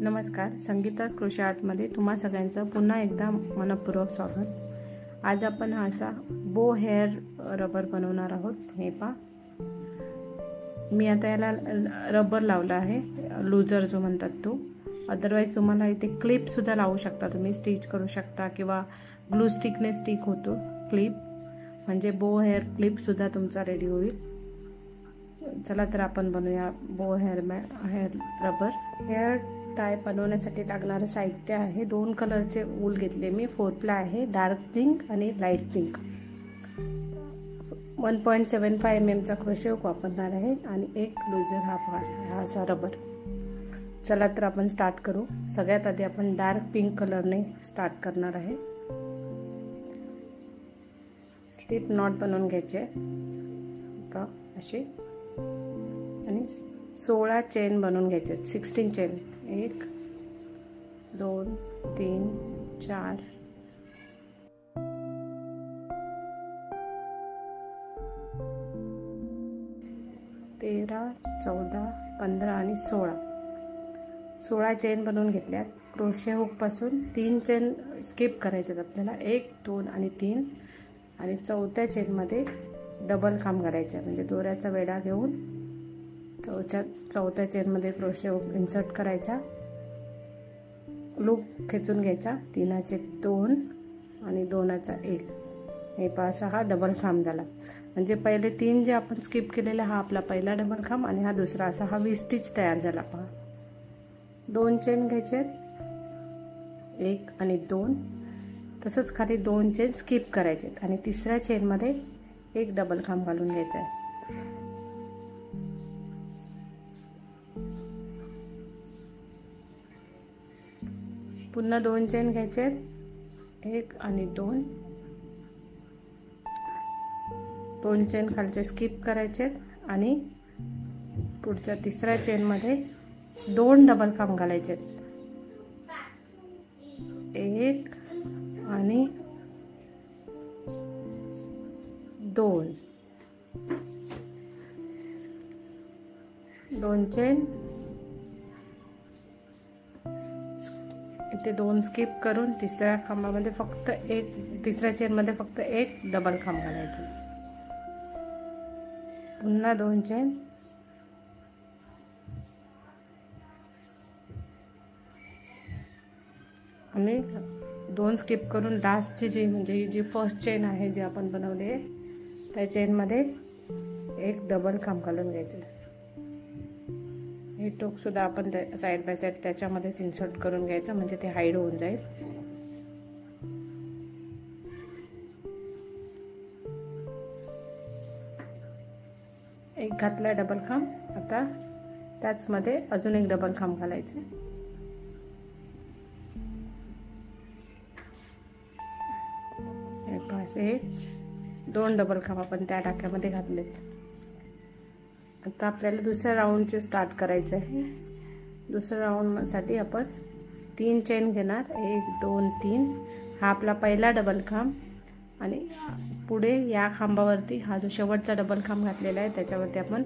नमस्कार, संगीता's कृषी आर्टमध्ये तुम्हा सगळ्यांचं पुन्हा एकदा मनपूर्वक स्वागत। आज आपण हा असा बो हेअर रबर बनवणार आहोत। हे पहा, मी आता याला रबर लावला आहे, लूजर जो म्हणतात तो। अदरवाइज तुम्हाला इथे क्लिप सुद्धा लावू शकता, तुम्ही स्टिच करू शकता किंवा ग्लू स्टिकने स्टिक होतो क्लिप, म्हणजे बो हेअर क्लिप सुद्धा तुमचा रेडी होईल। चला तर आपण बनवूया बो हेअर रबर। हेअर टाय बनवण्यासाठी लागणारे साहित्य आहे, 2 कलरचे वूल घेतले मी, 4 प्लाय आहे, डार्क पिंक आणि लाईट पिंक। 1.75 mm चा क्रोशे हुक वापरणार आहे आणि एक लूजर हा असा रबर। चला तर आपण स्टार्ट करू। सगळ्यात आधी आपण डार्क पिंक कलरने स्टार्ट करणार आहे। स्लिप नॉट बनवून घ्यायचे आता अशी, आणि 16 चेन बनवून घ्यायचे, 16 चेन। 1 2 3 4 13 14 15 आणि 16 चेन बनवून घेतल्यात। क्रोशे हुक पासून 3 चेन स्किप करायचे आपल्याला, 1 2 आणि 3, आणि चौथ्या चेन मध्ये डबल खांब करायचा, म्हणजे दोऱ्याचा वेढा घेऊन चौथ्या चेन मध्ये क्रोशे हुक इन्सर्ट करायचा, लूप खेचून घ्यायचा, 3चे 2 आणि 2चा 1। हे पासा हा डबल खांब झाला, म्हणजे पहिले 3 जे आपण स्किप केलेला हा आपला पहिला डबल खांब आणि हा दुसरा, असा हा 20 स्टिच तयार झाला। पहा, 2 चेन घ्यायचे, 1 आणि 2, तसंच खाली 2 चेन स्किप करायचे आणि तिसऱ्या चेन मध्ये एक डबल खांब घालून घ्यायचा आहे। पुन्हा 2 चेन घ्यायचे, 1 आणि 2, 2 चेन खालचे स्किप करायचे आणि पुढच्या तिसऱ्या चेन मध्ये 2 डबल खांब घालायचे, 1 आणि 2, 2 चेन, इथे 2 स्किप करून तिसऱ्या खांबामध्ये फक्त तिसऱ्या चेन मध्ये फक्त 1 डबल खांब घालायचे, पुन्हा 2 चेन, आणि 2 स्किप करून लास्टची जी म्हणजे जी फर्स्ट चेन आहे जी आपण बनवली त्या चेन मध्ये 1 डबल खांब घालून घ्यायचे। हे टोक सुद्धा आपण साइड बाय साइड त्याच्यामध्येच इन्सर्ट करून घ्यायचं, म्हणजे ते हाईड होऊन जाईल। एक घातला डबल खांब, आता त्याच मध्ये अजून एक डबल खांब घालायचे, हे 2 डबल खांब आपण त्या टाक्यामध्ये घातलेत। आता आपल्याला दुसऱ्या राऊंडचे स्टार्ट करायचे आहे। दुसऱ्या राऊंड साठी आपण 3 चेन घेणार, 1 2 3, हा आपला पहिला डबल खांब, आणि पुढे या खांबावरती हा जो शेवटचा डबल खांब घातलेला आहे त्याच्यावरती आपण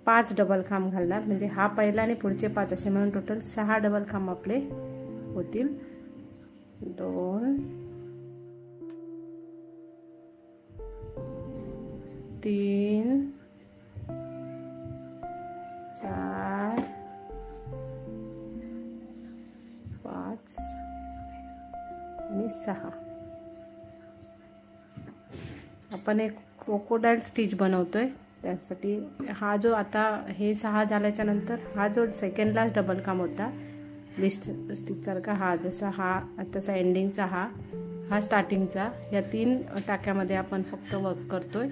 5 डबल खांब घालणार, म्हणजे हा पहिला आणि पुढचे 5 असे मिळून टोटल 6 डबल खांब आपले होतील। 2 3 4 5 आणि 6। आपण एक क्रोकोडाइल स्टिच बनवतोय, त्यासाठी हा जो आता हे 6 झाल्याच्या नंतर हा जो सेकंड लास्ट डबल खांब होता लिस्ट स्टिच सारखा, हा जसा हा तसा एंडिंगचा हा स्टार्टिंगचा, या 3 टाक्यामध्ये आपण फक्त वर्क करतोय।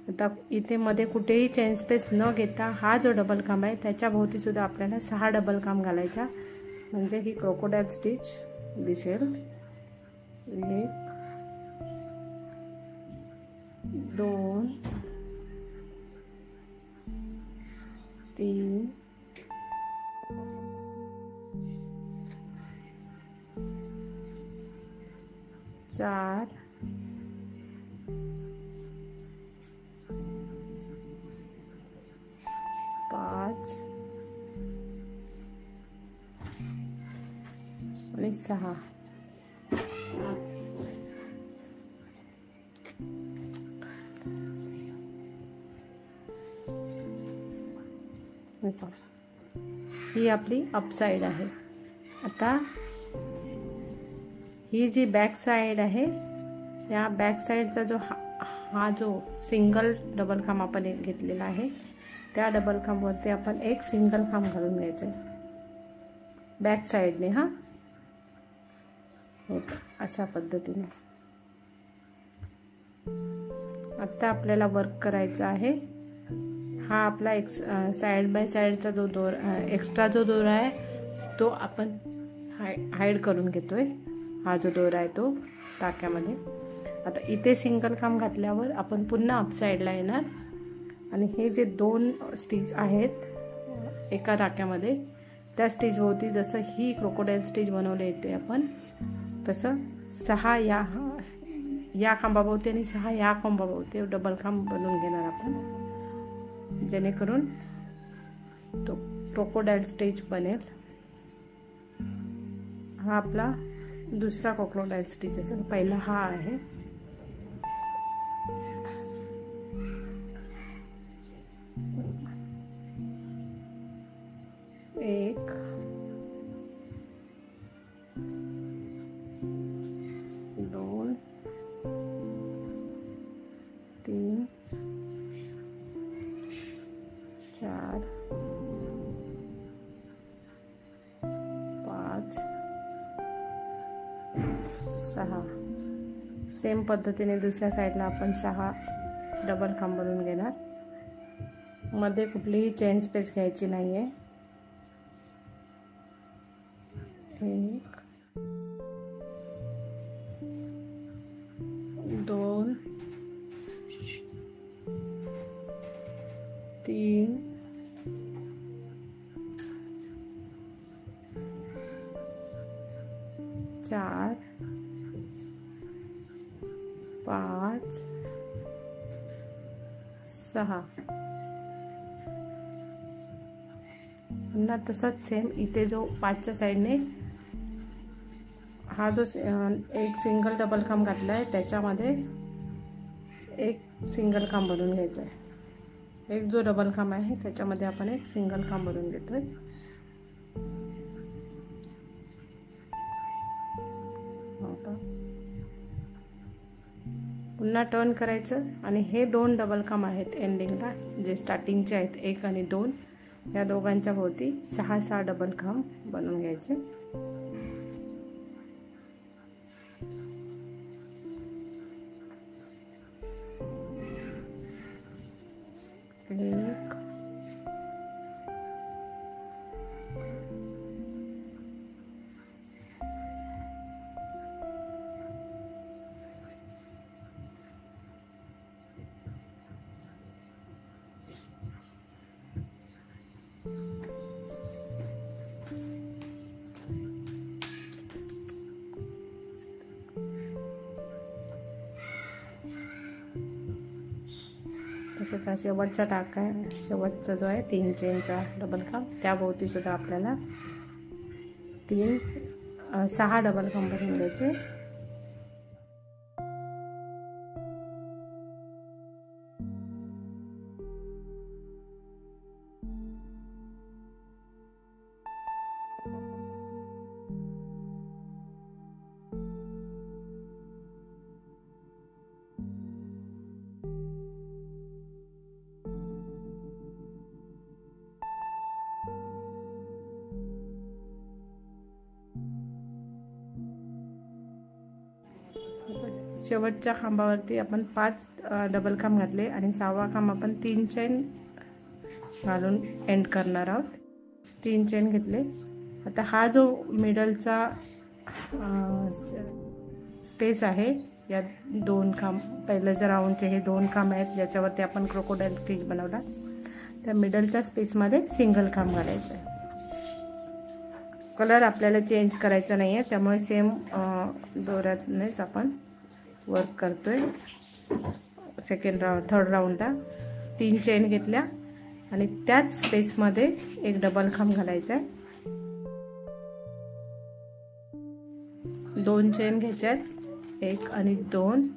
आता इथे मध्ये कुठेही चेन स्पेस न घेता हा जो डबल खांब आहे त्याच्या भोवती सुद्धा आपल्याला 6 डबल खांब घालायचा, म्हणजे ही क्रोकोडाइल स्टिच दिसेल। 1 2 3 4 5 आणि 6. ही आपली अप साइड आहे. आता ही जी बॅक साइड आहे, या बॅक साइडचा जो हा जो सिंगल डबल खांब आपण एक घेतलेला आहे, त्या डबल खांबावरती आपण एक सिंगल खांब घालून घ्यायचं आहे बॅक साइडने. हा अशा पद्धतीने आता आपल्याला वर्क करायचं आहे. हा आपला एक साइड बाय साइडचा जो दोरा एक्स्ट्रा जो दोरा आहे तो आपण हाईड करून घेतोय. हा जो दोरा आहे तो टाक्यामध्ये. आता इथे सिंगल खांब घातल्यावर आपण पुन्हा अप साइडला येणार आणि हे जे 2 स्टिच आहेत एका टाक्यामध्ये, त्या स्टिचभोवती जसं ही क्रोकोडाईल स्टिच बनवले येते आपण, तसं 6 या खांबाभोवती आणि 6 या खांबाभोवती डबल खांब बनवून घेणार आपण, जेणेकरून तो क्रोकोडाईल स्टिच बनेल. हा आपला दुसरा क्रोकोडाईल स्टिच असेल. पहिला हा आहे. एक, 2, 3, 4, 5, 6. सेम पद्धतीने दुसऱ्या साइडला आपण 6 डबल खांब बनवून घेणार. मध्ये कुठलीही चेन स्पेस घ्यायची नाहीये. 1, 2, 3, 4, 5, 6. पुन्हा तसंच सेम इथे जो 5च्या साईडने हा जो एक सिंगल डबल खांब घातला आहे त्याच्यामध्ये एक सिंगल खांब बनवून घ्यायचा आहे. एक जो डबल खांब आहे त्याच्यामध्ये आपण एक सिंगल खांब बनवून घेतोय. पुन्हा टर्न करायचं आणि हे 2 डबल खांब आहेत एंडिंगला, जे स्टार्टिंगचे आहेत 1 आणि 2, या दोघांच्या भोवती 6 डबल खांब बनवून घ्यायचे. एक, तसंच हा शेवटचा टाका आहे, शेवटचा जो आहे 3 चेनचा डबल खांब, त्या भोवती सुद्धा आपल्याला 6 डबल खांब बनवून घ्यायचे. शेवटच्या खांबावरती आपण 5 डबल खांब घातले आणि 6वा खांब आपण 3 चेन घालून एंड करणार आहोत. 3 चेन घेतले. आता हा जो मिडलचा स्पेस आहे, या 2 खांब, पहिलं जे राऊंडचे हे 2 खांब आहेत ज्याच्यावरती आपण क्रोकोडाईल स्टिच बनवला, त्या मिडलच्या स्पेसमध्ये सिंगल खांब घालायचं आहे. कलर आपल्याला चेंज करायचा नाही आहे, त्यामुळे सेम दोऱ्यानेच आपण वर्क करतोय. थर्ड राऊंडला 3 चेन घेतल्या आणि त्याच स्पेसमध्ये एक डबल खांब घालायचा आहे. 2 चेन घ्यायच्यात, 1 आणि 2,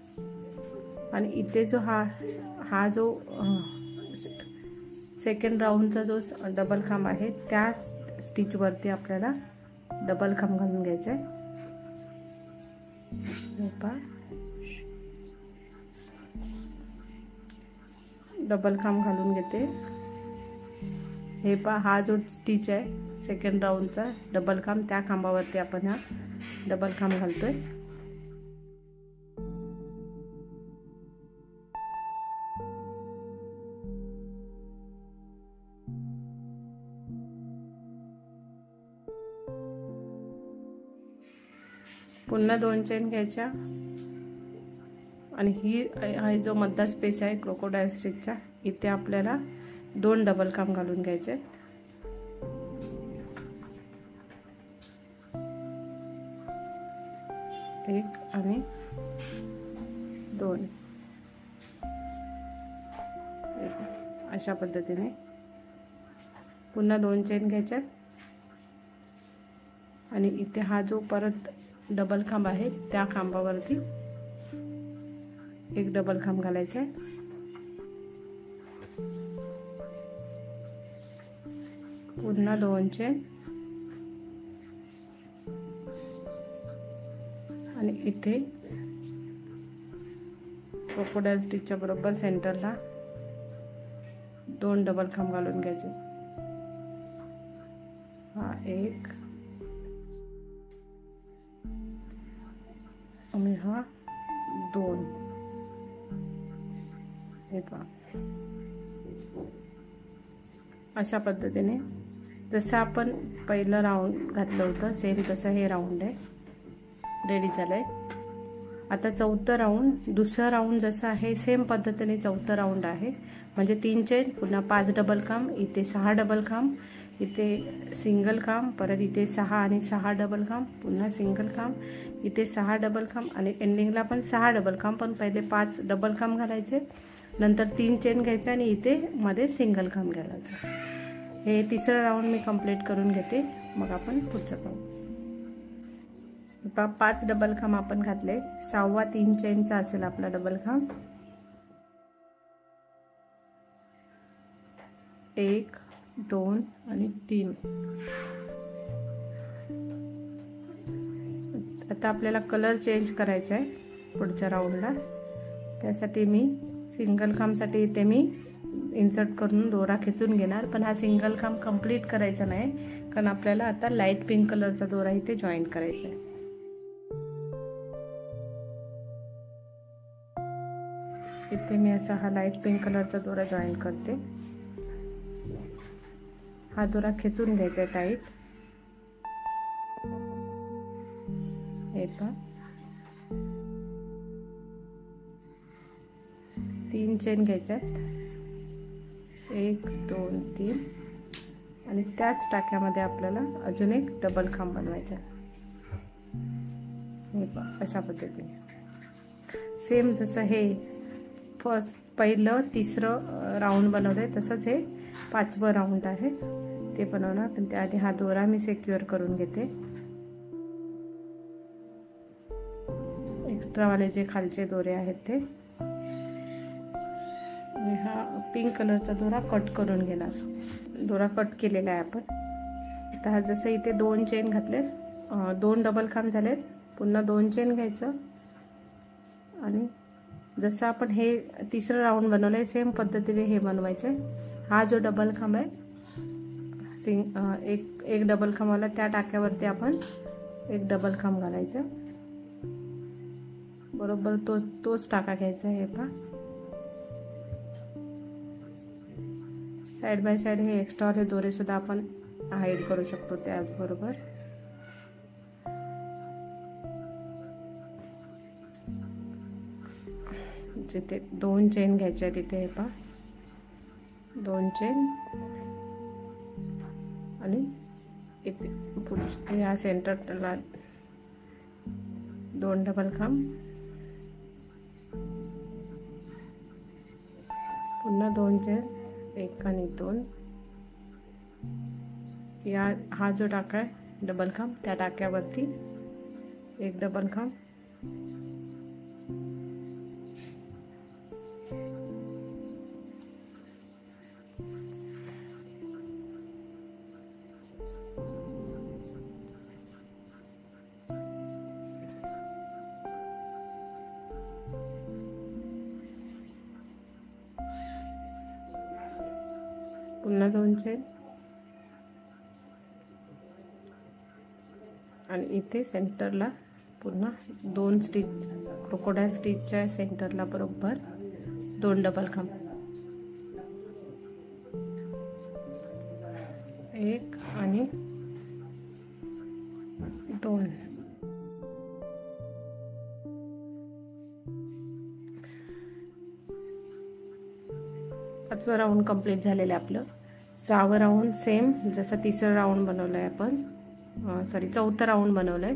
आणि इथे जो हा जो सेकंड राऊंडचा जो डबल खांब आहे त्या स्टिच वरती आपल्याला डबल खांब घालून घ्यायचा आहे। डबल खांब घालून घेते। हे पहा, हा जो स्टिच आहे सेकंड राऊंडचा डबल खांब, त्या खांबावरती आपण हा डबल खांब घालतोय। पुन्हा 2 चेन घ्यायच्या आणि ही जो मधला स्पेस आहे क्रोकोडाईल स्टिचचा, इथे आपल्याला 2 डबल खांब घालून घ्यायचे। 1 आणि 2 अशा पद्धतीने पुन्हा 2 चेन घ्यायच्या आणि इथे हा जो परत डबल खांब आहे त्या खांबावरती 1 डबल खांब घालायचा आहे। पुन्हा 2 चेन आणि इथे क्रोकोडाईल स्टिचच्या बरोबर सेंटरला 2 डबल खांब घालून घ्यायचे। हा 1 आणि हा 2। हे पहा, अशा पद्धतीने जसं आपण पहिलं राऊंड घातलं होतं सेम तसं हे राऊंड आहे रेडी झालंय। आता चौथं राऊंड, दुसरा राऊंड जसं आहे सेम पद्धतीने चौथं राऊंड आहे, म्हणजे 3 चेन, पुन्हा 5 डबल खांब, इथे 6 डबल खांब, इथे सिंगल खांब, परत इथे 6 आणि 6 डबल खांब, पुन्हा सिंगल खांब, इथे 6 डबल खांब आणि एंडिंगला पण 6 डबल खांब, पण पहिले 5 डबल खांब घालायचे, नंतर 3 चेन घ्यायचे आणि इथे मध्ये सिंगल खांब घालायचं। हे तिसरं राऊंड मी कंप्लीट करून घेते, मग आपण पुढचं पाहू। 5 डबल खांब आपण घातले, 6वा 3 चेनचा असेल आपला डबल खांब, 1 2 आणि 3। आता आपल्याला कलर चेंज करायचा आहे पुढच्या राऊंडला, त्यासाठी मी सिंगल खांबसाठी इथे मी इन्सर्ट करून दोरा खेचून घेणार, पण हा सिंगल खांब कंप्लीट करायचा नाही कारण आपल्याला आता लाईट पिंक कलरचा दोरा इथे जॉईन करायचा आहे। इथे मी असा हा लाईट पिंक कलरचा दोरा जॉईन करते। हा दोरा खेचून घ्यायचा आहे टाईट। हे पहा, 3 चेन घ्यायच्यात, 1 2 3 आणि त्याच टाक्यामध्ये आपल्याला अजून एक डबल खांब बनवायचा। हे पहा, अशा पद्धतीने सेम जसं हे पहिलं तिसरं राऊंड बनवलंय तसंच हे 5वं राऊंड आहे ते बनवणार, पण त्याआधी हा दोरा मी सिक्युअर करून घेते। एक्स्ट्रा वाले जे खालचे दोरे आहेत ते, आणि हा पिंक कलरचा दोरा कट करून घेणार। दोरा कट केलेला आहे आपण। आता जसं इथे 2 चेन घातले, 2 डबल खांब झालेत, पुन्हा 2 चेन घ्यायचं आणि जसं आपण हे तिसरं राऊंड बनवलंय सेम पद्धतीने हे बनवायचं। हा जो डबल खांब आहे एक डबल खांबाला त्या टाक्यावरती आपण 1 डबल खांब घालायचं, बरोबर तोच टाका घ्यायचा। हे पहा, साइड बाय साइड हे एक्स्ट्रा वाले दोरे सुद्धा आपण हाईड करू शकतो त्याचबरोबर। जिथे 2 चेन घ्यायच्या तिथे हे पहा 2 चेन आणि इथे पुढच्या या सेंटरला 2 डबल खांब, पुन्हा 2 चेन, 1 आणि 2, या हा जो टाका आहे डबल खांब त्या टाक्यावरती एक डबल खांब, पुन्हा 2 चेन आणि इथे सेंटरला पुन्हा 2 स्टिच, क्रोकोडाईल स्टिचच्या सेंटरला बरोबर 2 डबल खांब, 1 आणि 2. पाचवा राऊंड कंप्लीट झालेलं आहे आपलं. 6वं राऊंड सेम जसं तिसरं राऊंड बनवलंय आपण, चौथं राऊंड बनवलंय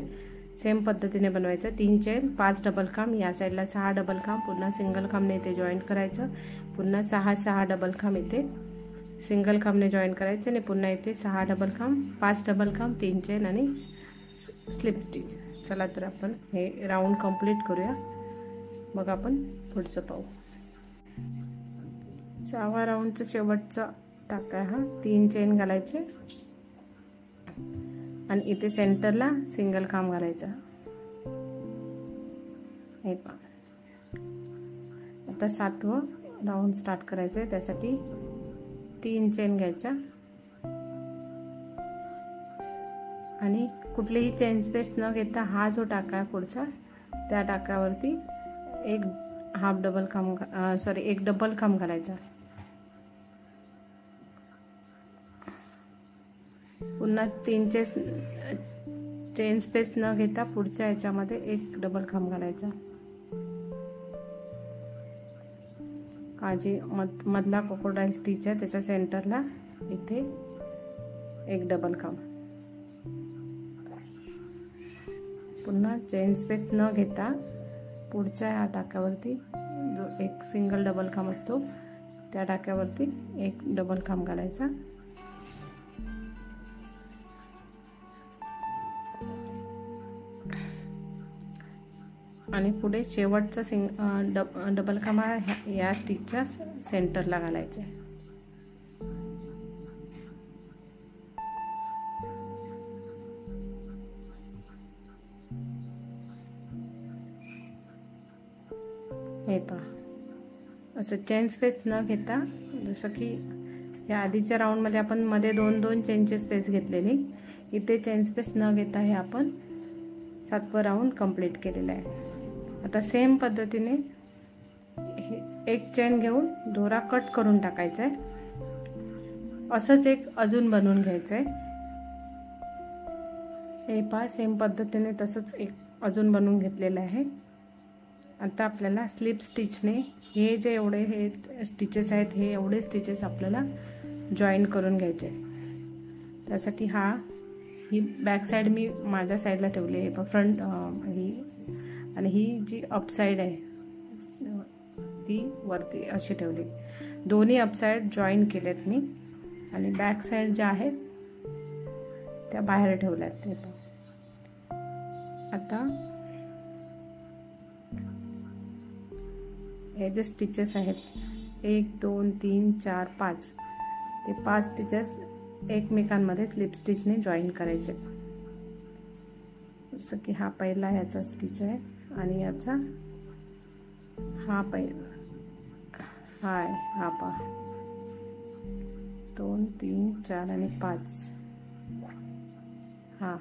सेम पद्धतीने बनवायचं. 3 चेन, 5 डबल खांब, या साईडला 6 डबल खांब, पुन्हा सिंगल खांबने इथे जॉईंट करायचं, पुन्हा 6 डबल खांब इथे सिंगल खांबने जॉईंट करायचं आणि पुन्हा इथे 6 डबल खांब, 5 डबल खांब, 3 चेन आणि स्लिप स्टिच. चला तर आपण हे राऊंड कंप्लीट करूया, मग आपण पुढचं पाहू. 6व्या राऊंडचा शेवटचा टाका हा. 3 चेन घालायचे आणि इथे सेंटरला सिंगल खांब घालायचा. हे पहा. आता 7वं राऊंड स्टार्ट करायचं आहे. त्यासाठी 3 चेन घ्यायच्या आणि कुठलीही चेन स्पेस न घेता हा जो टाका आहे पुढचा, त्या टाकावरती एक डबल खांब घालायचा. पुन्हा 3 चेन स्पेस न घेता पुढच्या याच्यामध्ये एक डबल खांब घालायचा. हा जी मधला क्रोकोडाईल स्टिच आहे त्याच्या सेंटरला इथे एक डबल खांब. पुन्हा चेन स्पेस न घेता पुढच्या या टाक्यावरती जो एक सिंगल डबल खांब असतो त्या टाक्यावरती एक डबल खांब घालायचा. आणि पुढे शेवटचा डबल खांब या स्टिचच्या सेंटरला घालायचा आहे. हे पहा, असं चेन स्पेस न घेता, जसं की या आधीच्या राऊंडमध्ये आपण मध्ये 2 चेनचे स्पेस घेतलेली, इथे चेन स्पेस न घेता हे आपण 7वं राऊंड कंप्लीट केलेलं आहे. आता सेम पद्धतीने एक चेन घेऊन दोरा कट करून टाकायचा आहे. असंच एक अजून बनवून घ्यायचं आहे. हे पहा, सेम पद्धतीने तसंच एक अजून बनवून घेतलेलं आहे. आता आपल्याला स्लिप स्टिचने हे जे एवढे हे स्टिचेस आहेत, हे एवढे स्टिचेस आपल्याला जॉईन करून घ्यायचे. त्यासाठी ही बॅक साईड मी माझ्या साईडला ठेवली आहे, फ्रंट ही, आणि ही जी अपसाईड आहे ती वरती अशी ठेवली. दोन्ही अपसाईड जॉईन केलेत मी आणि बॅक साईड ज्या आहेत त्या बाहेर ठेवल्यात. ते आता हे जे स्टिचेस आहेत 1 2 3 4 5, ते 5 स्टिचेस एकमेकांमध्ये स्लिप स्टिचने जॉईन करायचे. जसं की हा पहिला ह्याचा स्टिच आहे आणि याचा हा पहिला हा पहा 2 3 4 आणि 5 हा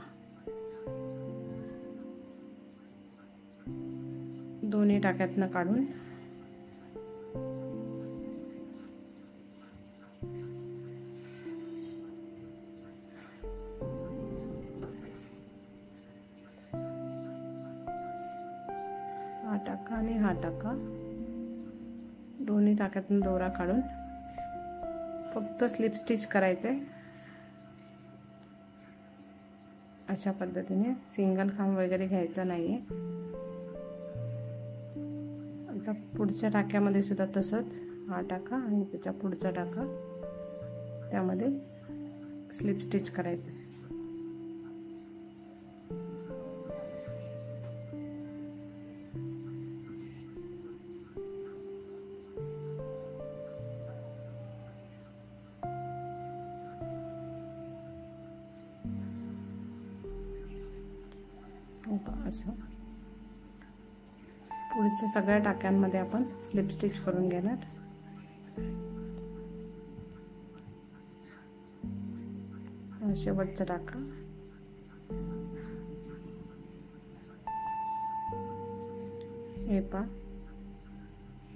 दोन्ही टाक्यातनं काढून हा टाका आणि हा टाका, दोन्ही टाक्यातून दोरा काढून फक्त स्लिप स्टिच करायचे. अशा पद्धतीने सिंगल खांब वगैरे घ्यायचा नाहीये. आता पुढच्या टाक्यामध्ये सुद्धा तसंच हा टाका आणि त्याच्या पुढचा टाका, त्यामध्ये स्लिप स्टिच करायचं. असं पुढच्या सगळ्या टाक्यांमध्ये आपण स्लिप स्टिच करून घेणार। शेवटचा टाका हे पहा,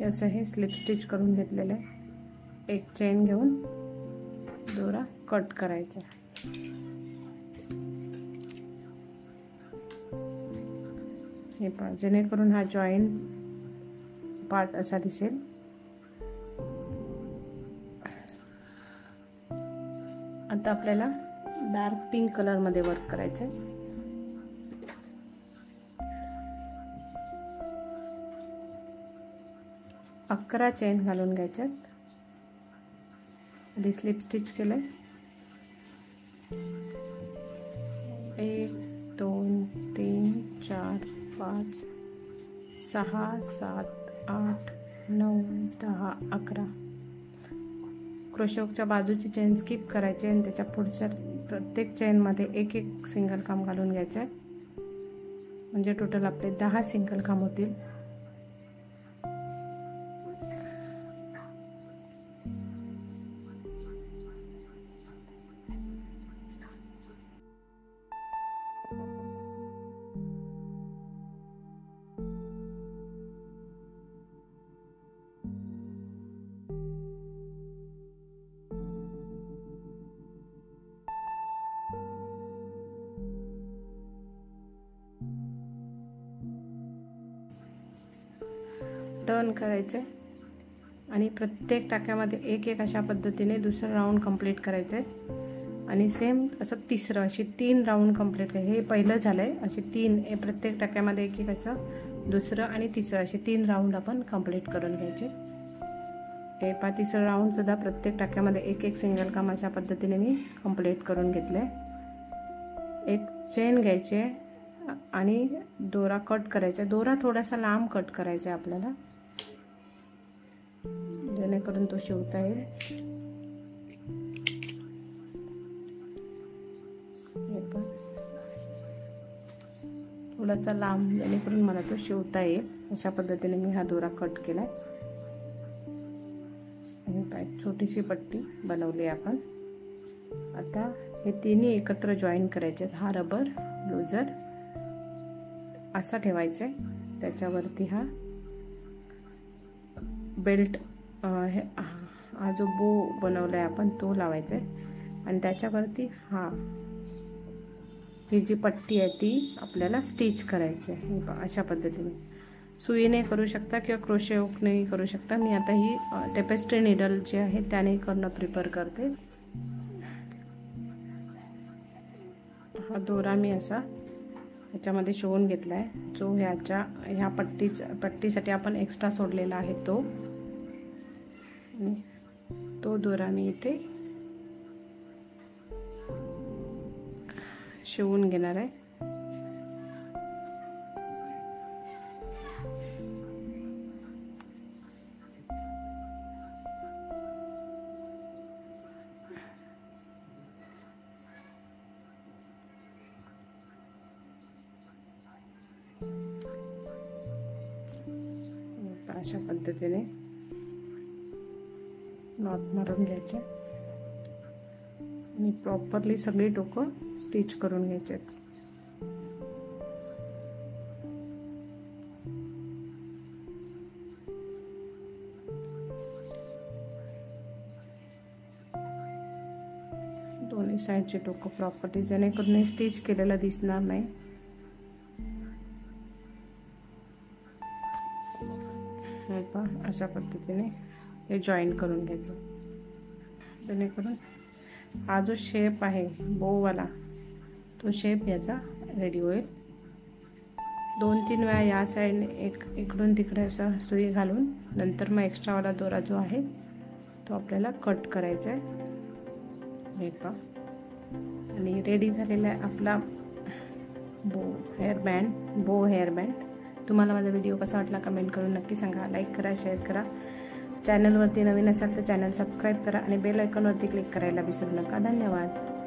असं हे स्लिप स्टिच करून घेतलेलं आहे। एक चेन घेऊन दोरा कट करायचा। हे पहा, जेणेकरून हा जॉईंट पार्ट असा दिसेल। आता आपल्याला डार्क पिंक कलर मध्ये वर्क करायचं आहे। 11 चेन घालून घ्यायच्यात। आधी स्लिप स्टिच केलंय। 1 2 3 4 5 6 7 8 9 10 11 क्रोशेच्या बाजूची चेन स्किप करायची आणि त्याच्या पुढच्या प्रत्येक चेन मध्ये एक एक सिंगल खांब घालून घ्यायचा, म्हणजे टोटल आपले 10 सिंगल खांब होतील। टर्न करायचे आणि प्रत्येक टाक्यामध्ये एक एक अशा पद्धतीने दुसरा राउंड कंप्लीट करायचे आणि सेम असं तिसरं, अशी 3 राउंड कंप्लीट करायचे। हे पहिलं झालंय, असे 3 हे प्रत्येक टाक्यामध्ये एक एक असं दुसरं आणि तिसरं असे 3 राउंड आपण कंप्लीट करून घ्यायचे। हे पहा, तिसरं राउंड सुद्धा प्रत्येक टाक्यामध्ये एक एक सिंगल काम अशा पद्धतीने मी कंप्लीट करून घेतले। एक चेन घ्यायची आणि दोरा कट करायचा। दोरा थोडासा लांब कट करायचा आपल्याला, जेणेकरून तो शिवता येईल। थोडासा लांब, जेणेकरून मला तो शिवता येईल अशा पद्धतीने मी हा दोरा कट केलाय। आणि छोटीशी पट्टी बनवली आपण। आता हे तिन्ही एकत्र जॉईन करायचे। हा रबर लूजर असा ठेवायचा आहे, त्याच्यावरती हा बेल्ट हा जो बो बनवलाय आपण तो लावायचा आहे आणि त्याच्यावरती ही जी पट्टी आहे ती आपल्याला स्टिच करायची आहे। अशा पद्धतीने सुईने करू शकता किंवा क्रोशे हुकने करू शकता। मी आता ही टेपेस्ट्री नीडल जी आहे त्याने करणं प्रिफर करते। हा दोरा मी असा ह्याच्यामध्ये शिवून घेतलाय, जो ह्या पट्टीसाठी आपण एक्स्ट्रा सोडलेला आहे तो दोरा मी इथे शिवून घेणार आहे। अशा पद्धतीने नॉट मारून घ्यायचे आणि प्रॉपरली सगळी टोकं स्टिच करून घ्यायचे। दोन्ही साइडचे टोकं प्रॉपरली, जेणेकरून स्टिच केलेलं दिसणार नाही। अशा पद्धतीने हे जॉईन करून घ्यायचं, जेणेकरून हा जो शेप आहे बोवाला तो शेप याचा रेडी होईल। 2-3 वेळा या साइडने इकडून तिकडे असा सुई घालून नंतर मग एक्स्ट्रावाला दोरा जो आहे तो आपल्याला कट करायचा आहे। हे पहा, आणि रेडी झालेला आहे आपला बो हेअर बँड। तुम्हाला माझा व्हिडिओ कसा वाटला कमेंट करून नक्की सांगा। लाईक करा, शेअर करा। चॅनलवरती नवीन असाल तर चॅनल सबस्क्राईब करा आणि बेल आयकॉनवरती क्लिक करायला विसरू नका। धन्यवाद।